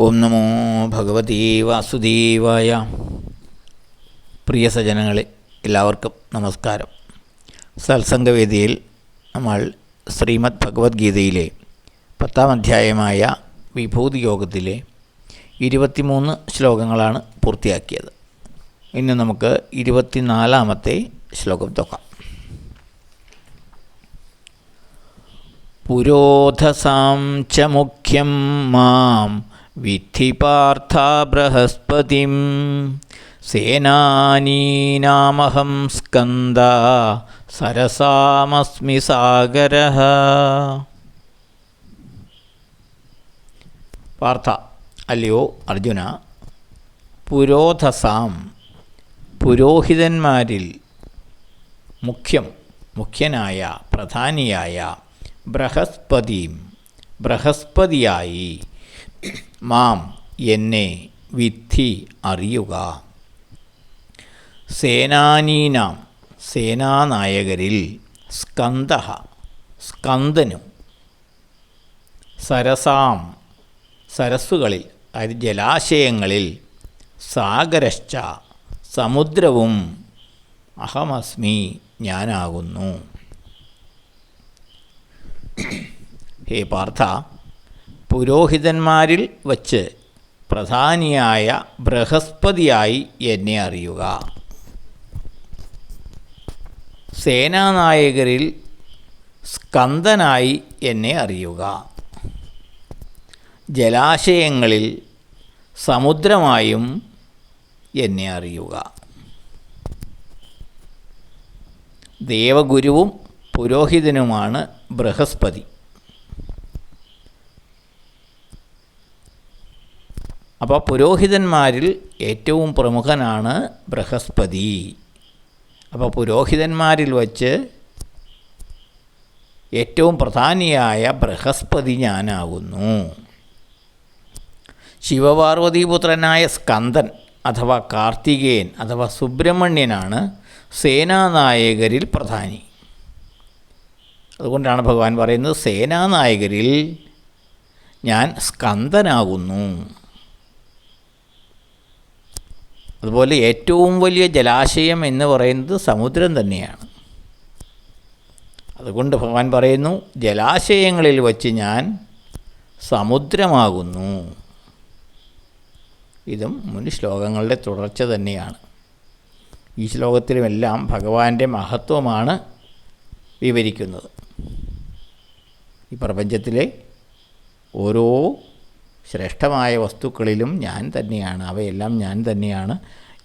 ഓം നമോ ഭഗവതീ വാസുദേവായ. പ്രിയ സജ്ജനങ്ങളെ, എല്ലാവർക്കും നമസ്കാരം. സത്സംഗവേദിയിൽ നമ്മൾ ശ്രീമദ് ഭഗവത്ഗീതയിലെ 10-ാം അധ്യായമായ വിഭൂതി യോഗത്തിലെ 23 ശ്ലോകങ്ങളാണ് പൂർത്തിയാക്കിയത്. ഇന്ന് നമുക്ക് 24-ാമത്തെ ശ്ലോകം നോക്കാം. പുരോധസാം ച മുഖ്യം മാം വിദ്ധി പാർത്ഥ ബൃഹസ്പതിം സേനാനീനാമഹം സ്കന്ദ സരസാമസ്മി സാഗരഃ. പാർത്ഥ, അല്ലയോ അർജുന, പുരോധസാം, പുരോഹിതന്മാരിൽ മുഖ്യനായ പ്രധാനിയായ ബൃഹസ്പതിയായി മാം, എന്നെ, വിദ്ധി, അറിയുക. സേനാനീനാം, സേനാനായകരിൽ, സ്കന്ദനും, സരസാം, സരസ്സുകളിൽ, അതായത് ജലാശയങ്ങളിൽ, സാഗരശ്ച, സമുദ്രവും, അഹമസ്മി, ഞാനാകുന്നു. ഹേ പാർത്ഥ, പുരോഹിതന്മാരിൽ വച്ച് പ്രധാനിയായ ബൃഹസ്പതിയായി എന്നെ അറിയുക. സേനാനായകരിൽ സ്കന്ദനായി എന്നെ അറിയുക. ജലാശയങ്ങളിൽ സമുദ്രമായും എന്നെ അറിയുക. ദേവഗുരുവും പുരോഹിതനുമാണ് ബൃഹസ്പതി. അപ്പോൾ പുരോഹിതന്മാരിൽ ഏറ്റവും പ്രമുഖനാണ് ബൃഹസ്പതി. അപ്പോൾ പുരോഹിതന്മാരിൽ വച്ച് ഏറ്റവും പ്രധാനിയായ ബൃഹസ്പതി ഞാനാകുന്നു. ശിവപാർവതീപുത്രനായ സ്കന്ദൻ അഥവാ കാർത്തികേയൻ അഥവാ സുബ്രഹ്മണ്യനാണ് സേനാനായകരിൽ പ്രധാനി. അതുകൊണ്ടാണ് ഭഗവാൻ പറയുന്നത്, സേനാനായകരിൽ ഞാൻ സ്കന്ദനാകുന്നു. അതുപോലെ ഏറ്റവും വലിയ ജലാശയം എന്ന് പറയുന്നത് സമുദ്രം തന്നെയാണ്. അതുകൊണ്ട് ഭഗവാൻ പറയുന്നു, ജലാശയങ്ങളിൽ വച്ച് ഞാൻ സമുദ്രമാകുന്നു. ഇതും മുൻ ശ്ലോകങ്ങളുടെ തുടർച്ച തന്നെയാണ്. ഈ ശ്ലോകത്തിലുമെല്ലാം ഭഗവാന്റെ മഹത്വമാണ് വിവരിക്കുന്നത്. ഈ പ്രപഞ്ചത്തിലെ ഓരോ ശ്രേഷ്ഠമായ വസ്തുക്കളിലും ഞാൻ തന്നെയാണ്, അവയെല്ലാം ഞാൻ തന്നെയാണ്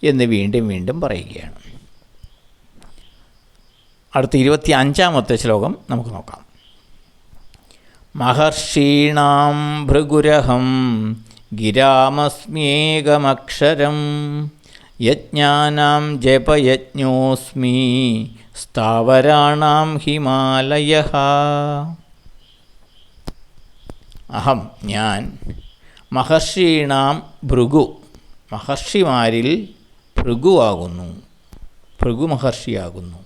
എന്ന് വീണ്ടും വീണ്ടും പറയുകയാണ്. അടുത്ത 25-ാമത്തെ ശ്ലോകം നമുക്ക് നോക്കാം. മഹർഷീണാം ഭൃഗുരഹം ഗിരാമസ്മ്യേകമക്ഷരം യജ്ഞാനാം ജപയജ്ഞോസ്മി സ്ഥാവരാണാം ഹിമാലയഃ. അഹം, ഞാൻ, മഹർഷീണാം ഭൃഗു, മഹർഷിമാരിൽ ഭൃഗുവാകുന്നു, ഭൃഗു മഹർഷിയാകുന്നു.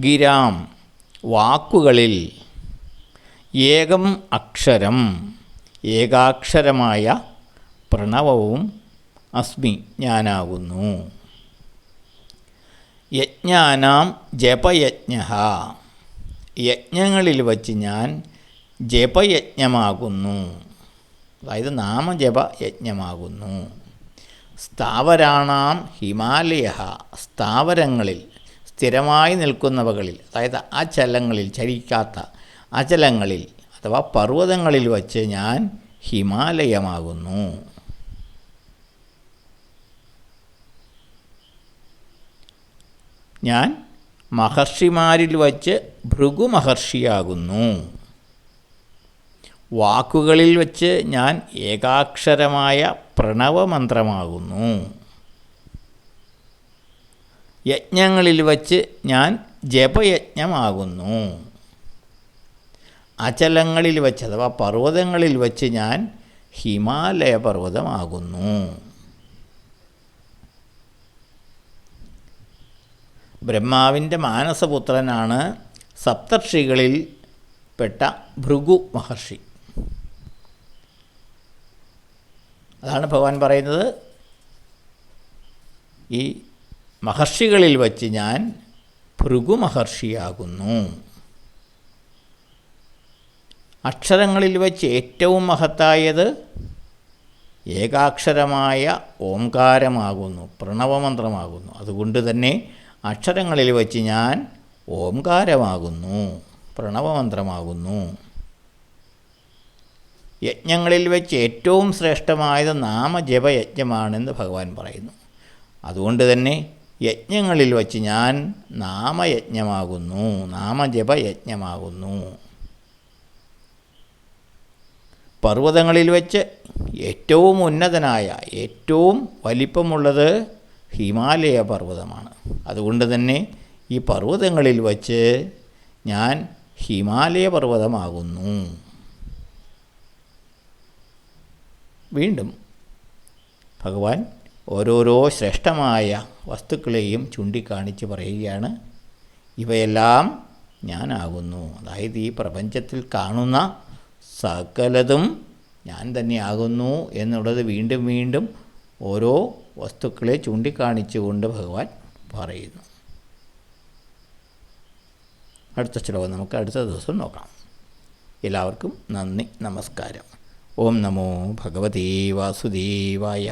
ഗിരാം, വാക്കുകളിൽ, ഏകം അക്ഷരം, ഏകാക്ഷരമായ പ്രണവവും, അസ്മി, ഞാനാകുന്നു. യജ്ഞാനാം ജപയജ്ഞഃ, യജ്ഞങ്ങളിൽ വച്ച് ഞാൻ ജപയജ്ഞമാകുന്നു, അതായത് നാമജപയജ്ഞമാകുന്നു. സ്ഥാവരാണാം ഹിമാലയഃ, സ്ഥാവരങ്ങളിൽ, സ്ഥിരമായി നിൽക്കുന്നവകളിൽ, അതായത് അചലങ്ങളിൽ, ചലിക്കാത്ത അചലങ്ങളിൽ അഥവാ പർവ്വതങ്ങളിൽ വച്ച് ഞാൻ ഹിമാലയമാകുന്നു. ഞാൻ മഹർഷിമാരിൽ വച്ച് ഭൃഗു മഹർഷിയാകുന്നു. വാക്കുകളിൽ വച്ച് ഞാൻ ഏകാക്ഷരമായ പ്രണവമന്ത്രമാകുന്നു. യജ്ഞങ്ങളിൽ വച്ച് ഞാൻ ജപയജ്ഞമാകുന്നു. അചലങ്ങളിൽ വച്ച് അഥവാ പർവ്വതങ്ങളിൽ വച്ച് ഞാൻ ഹിമാലയ പർവ്വതമാകുന്നു. ബ്രഹ്മാവിൻ്റെ മാനസപുത്രനാണ് സപ്തർഷികളിൽ പെട്ട ഭൃഗു മഹർഷി. അതാണ് ഭഗവാൻ പറയുന്നത്, ഈ മഹർഷികളിൽ വച്ച് ഞാൻ ഭൃഗു മഹർഷിയാകുന്നു. അക്ഷരങ്ങളിൽ വച്ച് ഏറ്റവും മഹത്തായത് ഏകാക്ഷരമായ ഓംകാരമാകുന്നു, പ്രണവമന്ത്രമാകുന്നു. അതുകൊണ്ട് തന്നെ അക്ഷരങ്ങളിൽ വച്ച് ഞാൻ ഓംകാരമാകുന്നു, പ്രണവമന്ത്രമാകുന്നു. യജ്ഞങ്ങളിൽ വെച്ച് ഏറ്റവും ശ്രേഷ്ഠമായത് നാമജപയജ്ഞമാണെന്ന് ഭഗവാൻ പറയുന്നു. അതുകൊണ്ട് തന്നെ യജ്ഞങ്ങളിൽ വച്ച് ഞാൻ നാമയജ്ഞമാകുന്നു, നാമജപയജ്ഞമാകുന്നു. പർവ്വതങ്ങളിൽ വെച്ച് ഏറ്റവും ഉന്നതനായ, ഏറ്റവും വലിപ്പമുള്ളത് ഹിമാലയ പർവ്വതമാണ്. അതുകൊണ്ട് തന്നെ ഈ പർവ്വതങ്ങളിൽ വച്ച് ഞാൻ ഹിമാലയ പർവ്വതമാകുന്നു. വീണ്ടും ഭഗവാൻ ഓരോരോ ശ്രേഷ്ഠമായ വസ്തുക്കളെയും ചൂണ്ടിക്കാണിച്ച് പറയുകയാണ്, ഇവയെല്ലാം ഞാനാകുന്നു. അതായത് ഈ പ്രപഞ്ചത്തിൽ കാണുന്ന സകലതും ഞാൻ തന്നെയാകുന്നു എന്നുള്ളത് വീണ്ടും വീണ്ടും ഓരോ വസ്തുക്കളെ ചൂണ്ടിക്കാണിച്ചുകൊണ്ട് ഭഗവാൻ പറയുന്നു. അടുത്ത ശ്ലോകം നമുക്ക് അടുത്ത ദിവസം നോക്കാം. എല്ലാവർക്കും നന്ദി, നമസ്കാരം. ഓം നമോ ഭഗവതേ വാസുദേവായ.